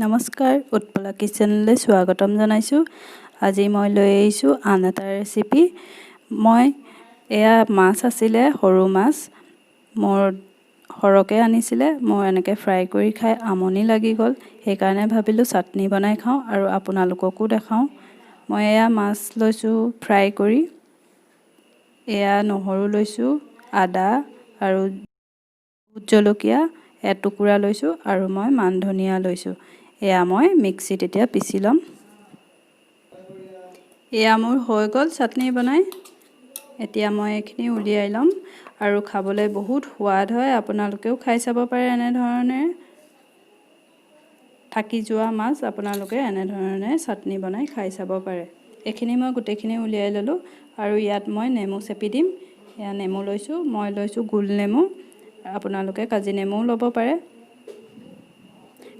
নমস্কাৰ, উৎপলা কিচেনলৈ স্বাগতম জনাইছোঁ। আজি মই লৈ আহিছোঁ আন এটা ৰেচিপি। এয়া মাছ আছিলে, সৰু মাছ মোৰ সৰহকৈ আনিছিলে। মই এনেকৈ ফ্ৰাই কৰি খাই আমনি লাগি গ'ল, সেইকাৰণে ভাবিলোঁ চাটনি বনাই খাওঁ আৰু আপোনালোককো দেখাওঁ। মই এয়া মাছ লৈছোঁ ফ্ৰাই কৰি। এয়া নহৰু লৈছোঁ, আদা আৰু ভোট জলকীয়া এটুকুৰা লৈছোঁ আৰু মই মান ধনিয়া লৈছোঁ। এয়া মই মিক্সিত এতিয়া পিচি ল'ম। এয়া মোৰ হৈ গ'ল চাটনি বনাই। এতিয়া মই এইখিনি উলিয়াই ল'ম আৰু খাবলৈ বহুত সোৱাদ হয়। আপোনালোকেও খাই চাব পাৰে এনেধৰণে। থাকি যোৱা মাছ আপোনালোকে এনেধৰণে চাটনি বনাই খাই চাব পাৰে। এইখিনি মই গোটেইখিনি উলিয়াই ল'লোঁ আৰু ইয়াত মই নেমু চেপি দিম। এয়া নেমু লৈছোঁ, মই লৈছোঁ গোল নেমু, আপোনালোকে কাজি নেমুও ল'ব পাৰে।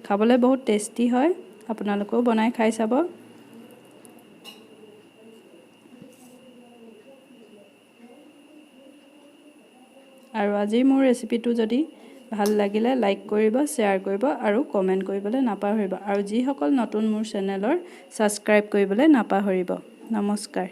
খাবলৈ বহুত টেষ্টি হয়, আপোনালোকেও বনাই খাই চাব। আৰু আজিৰ মোৰ ৰেচিপিটো যদি ভাল লাগিলে লাইক কৰিব, শ্বেয়াৰ কৰিব আৰু কমেণ্ট কৰিবলৈ নাপাহৰিব। আৰু যিসকল নতুন মোৰ চেনেলৰ ছাবস্ক্ৰাইব কৰিবলৈ নাপাহৰিব। নমস্কাৰ।